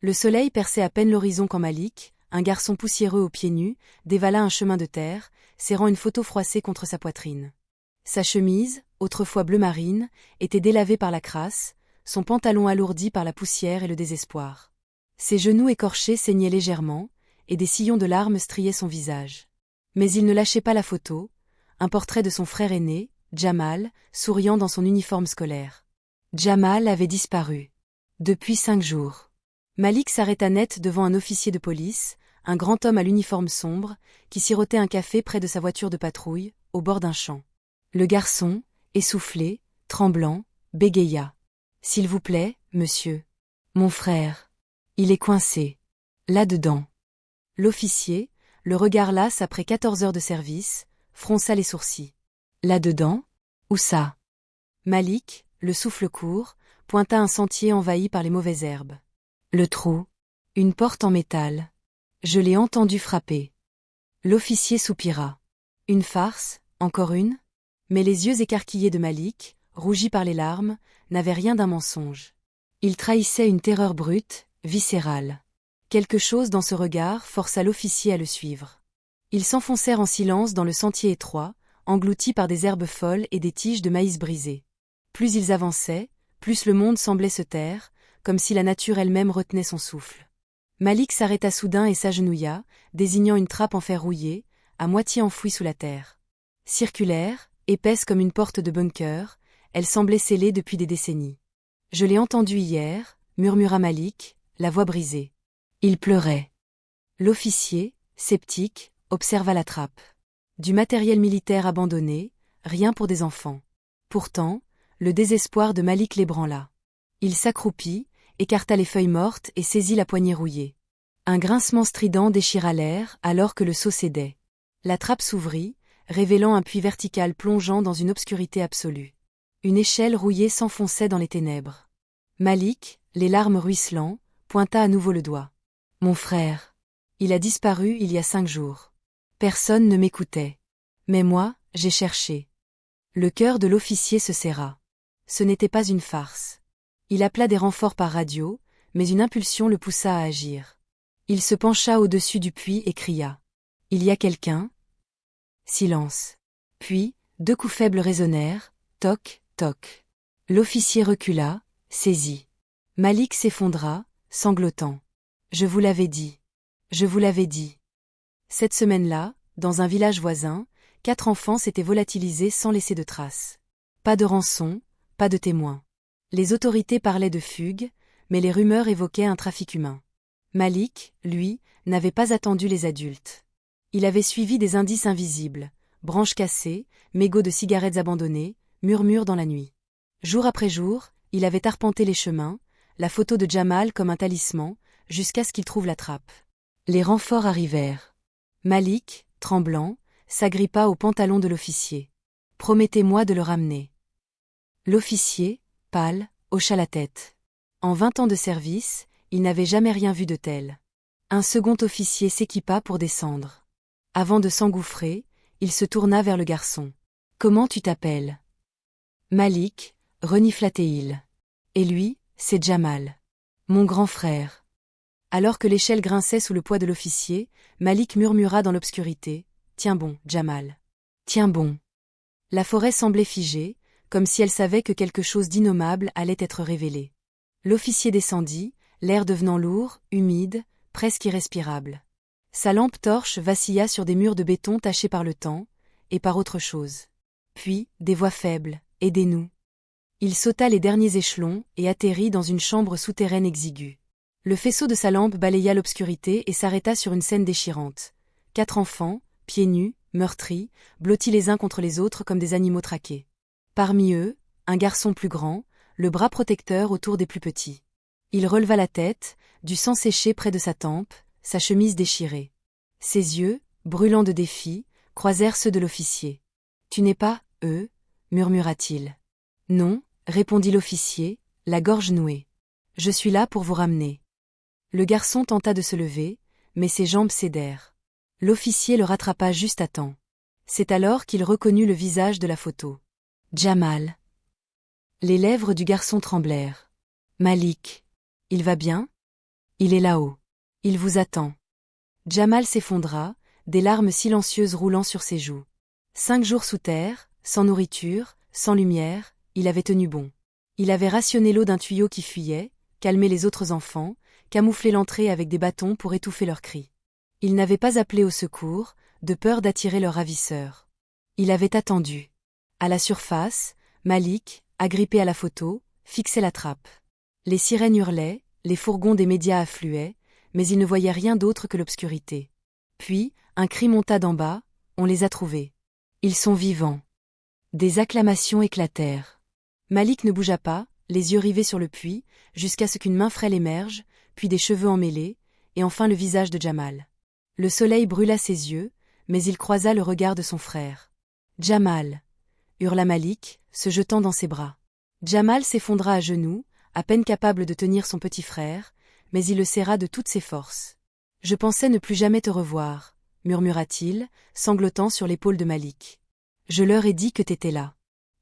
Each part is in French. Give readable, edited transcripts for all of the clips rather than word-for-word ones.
Le soleil perçait à peine l'horizon quand Malik, un garçon poussiéreux aux pieds nus, dévala un chemin de terre, serrant une photo froissée contre sa poitrine. Sa chemise, autrefois bleu marine, était délavée par la crasse, son pantalon alourdi par la poussière et le désespoir. Ses genoux écorchés saignaient légèrement, et des sillons de larmes striaient son visage. Mais il ne lâchait pas la photo, un portrait de son frère aîné, Jamal, souriant dans son uniforme scolaire. Jamal avait disparu. Depuis 5 jours. Malik s'arrêta net devant un officier de police, un grand homme à l'uniforme sombre, qui sirotait un café près de sa voiture de patrouille, au bord d'un champ. Le garçon, essoufflé, tremblant, bégaya. « S'il vous plaît, monsieur. Mon frère. Il est coincé. Là-dedans. » L'officier, le regard las après 14 heures de service, fronça les sourcils. « Là-dedans? Où ça ?» Malik, le souffle court, pointa un sentier envahi par les mauvaises herbes. Le trou. Une porte en métal. Je l'ai entendu frapper. L'officier soupira. Une farce, encore une? Mais les yeux écarquillés de Malik, rougis par les larmes, n'avaient rien d'un mensonge. Il trahissait une terreur brute, viscérale. Quelque chose dans ce regard força l'officier à le suivre. Ils s'enfoncèrent en silence dans le sentier étroit, engloutis par des herbes folles et des tiges de maïs brisées. Plus ils avançaient, plus le monde semblait se taire, comme si la nature elle-même retenait son souffle. Malik s'arrêta soudain et s'agenouilla, désignant une trappe en fer rouillé, à moitié enfouie sous la terre. Circulaire, épaisse comme une porte de bunker, elle semblait scellée depuis des décennies. « Je l'ai entendu hier » murmura Malik, la voix brisée. Il pleurait. L'officier, sceptique, observa la trappe. Du matériel militaire abandonné, rien pour des enfants. Pourtant, le désespoir de Malik l'ébranla. Il s'accroupit, écarta les feuilles mortes et saisit la poignée rouillée. Un grincement strident déchira l'air alors que le seau cédait. La trappe s'ouvrit, révélant un puits vertical plongeant dans une obscurité absolue. Une échelle rouillée s'enfonçait dans les ténèbres. Malik, les larmes ruisselant, pointa à nouveau le doigt. « Mon frère. Il a disparu il y a 5 jours. Personne ne m'écoutait. Mais moi, j'ai cherché. » Le cœur de l'officier se serra. Ce n'était pas une farce. Il appela des renforts par radio, mais une impulsion le poussa à agir. Il se pencha au-dessus du puits et cria. « Il y a quelqu'un ?» Silence. Puis, 2 coups faibles résonnèrent, toc, toc. L'officier recula, saisi. Malik s'effondra, sanglotant. « Je vous l'avais dit. Je vous l'avais dit. » Cette semaine-là, dans un village voisin, 4 enfants s'étaient volatilisés sans laisser de traces. Pas de rançon, pas de témoins. Les autorités parlaient de fugue, mais les rumeurs évoquaient un trafic humain. Malik, lui, n'avait pas attendu les adultes. Il avait suivi des indices invisibles, branches cassées, mégots de cigarettes abandonnés, murmures dans la nuit. Jour après jour, il avait arpenté les chemins, la photo de Jamal comme un talisman, jusqu'à ce qu'il trouve la trappe. Les renforts arrivèrent. Malik, tremblant, s'agrippa au pantalon de l'officier. « Promettez-moi de le ramener. » L'officier, pâle, hocha la tête. En 20 ans de service, il n'avait jamais rien vu de tel. Un second officier s'équipa pour descendre. Avant de s'engouffrer, il se tourna vers le garçon. « Comment tu t'appelles » Malik, renifla-t-il. « Et lui, c'est Jamal. Mon grand frère. » Alors que l'échelle grinçait sous le poids de l'officier, Malik murmura dans l'obscurité. « Tiens bon, Jamal. Tiens bon. » La forêt semblait figée, comme si elle savait que quelque chose d'innommable allait être révélé. L'officier descendit, l'air devenant lourd, humide, presque irrespirable. Sa lampe torche vacilla sur des murs de béton tachés par le temps, et par autre chose. Puis, des voix faibles, « Aidez-nous !» Il sauta les derniers échelons et atterrit dans une chambre souterraine exiguë. Le faisceau de sa lampe balaya l'obscurité et s'arrêta sur une scène déchirante. 4 enfants, pieds nus, meurtris, blottis les uns contre les autres comme des animaux traqués. Parmi eux, un garçon plus grand, le bras protecteur autour des plus petits. Il releva la tête, du sang séché près de sa tempe, sa chemise déchirée. Ses yeux, brûlants de défi, croisèrent ceux de l'officier. « Tu n'es pas, eux » murmura-t-il. « Non » répondit l'officier, la gorge nouée. « Je suis là pour vous ramener. » Le garçon tenta de se lever, mais ses jambes cédèrent. L'officier le rattrapa juste à temps. C'est alors qu'il reconnut le visage de la photo. Jamal. Les lèvres du garçon tremblèrent. « Malik. Il va bien ?» Il est là-haut. Il vous attend. Jamal s'effondra, des larmes silencieuses roulant sur ses joues. 5 jours sous terre, sans nourriture, sans lumière, il avait tenu bon. Il avait rationné l'eau d'un tuyau qui fuyait, calmé les autres enfants, camouflé l'entrée avec des bâtons pour étouffer leurs cris. Il n'avait pas appelé au secours, de peur d'attirer leurs ravisseurs. Il avait attendu. À la surface, Malik, agrippé à la photo, fixait la trappe. Les sirènes hurlaient, les fourgons des médias affluaient, mais il ne voyait rien d'autre que l'obscurité. Puis, un cri monta d'en bas, on les a trouvés. Ils sont vivants. Des acclamations éclatèrent. Malik ne bougea pas, les yeux rivés sur le puits, jusqu'à ce qu'une main frêle émerge, puis des cheveux emmêlés, et enfin le visage de Jamal. Le soleil brûla ses yeux, mais il croisa le regard de son frère. « Jamal !» hurla Malik, se jetant dans ses bras. Jamal s'effondra à genoux, à peine capable de tenir son petit frère, mais il le serra de toutes ses forces. « Je pensais ne plus jamais te revoir, » murmura-t-il, sanglotant sur l'épaule de Malik. « Je leur ai dit que t'étais là. »«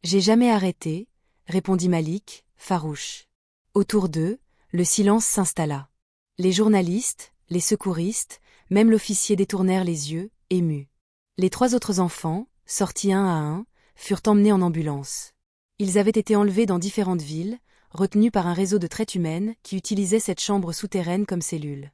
J'ai jamais arrêté, » répondit Malik, farouche. Autour d'eux, le silence s'installa. Les journalistes, les secouristes, même l'officier détournèrent les yeux, émus. Les 3 autres enfants, sortis un à un, furent emmenés en ambulance. Ils avaient été enlevés dans différentes villes, retenus par un réseau de traite humaine qui utilisait cette chambre souterraine comme cellule.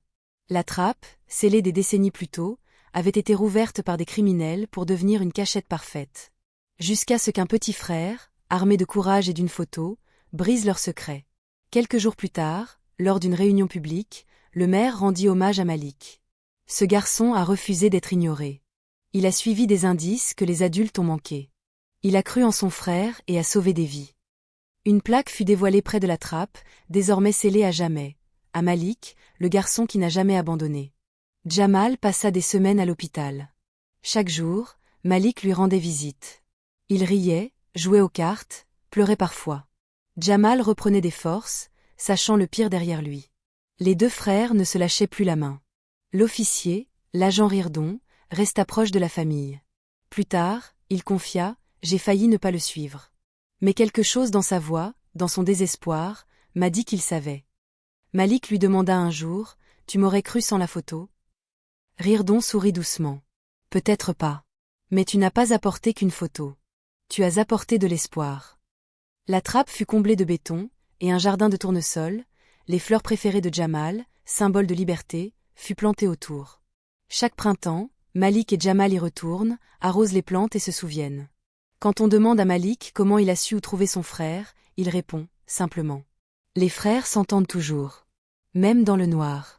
La trappe, scellée des décennies plus tôt, avait été rouverte par des criminels pour devenir une cachette parfaite. Jusqu'à ce qu'un petit frère, armé de courage et d'une photo, brise leur secret. Quelques jours plus tard, lors d'une réunion publique, le maire rendit hommage à Malik. Ce garçon a refusé d'être ignoré. Il a suivi des indices que les adultes ont manqués. Il a cru en son frère et a sauvé des vies. Une plaque fut dévoilée près de la trappe, désormais scellée à jamais. À Malik, le garçon qui n'a jamais abandonné. Jamal passa des semaines à l'hôpital. Chaque jour, Malik lui rendait visite. Il riait, jouait aux cartes, pleurait parfois. Jamal reprenait des forces, sachant le pire derrière lui. Les 2 frères ne se lâchaient plus la main. L'officier, l'agent Rirdon, resta proche de la famille. Plus tard, il confia « J'ai failli ne pas le suivre. » Mais quelque chose dans sa voix, dans son désespoir, m'a dit qu'il savait. Malik lui demanda un jour « Tu m'aurais cru sans la photo ?» Rirdon sourit doucement. « Peut-être pas. Mais tu n'as pas apporté qu'une photo. Tu as apporté de l'espoir. » La trappe fut comblée de béton, et un jardin de tournesols, les fleurs préférées de Jamal, symbole de liberté, fut planté autour. Chaque printemps, Malik et Jamal y retournent, arrosent les plantes et se souviennent. Quand on demande à Malik comment il a su où trouver son frère, il répond, simplement. Les frères s'entendent toujours. Même dans le noir.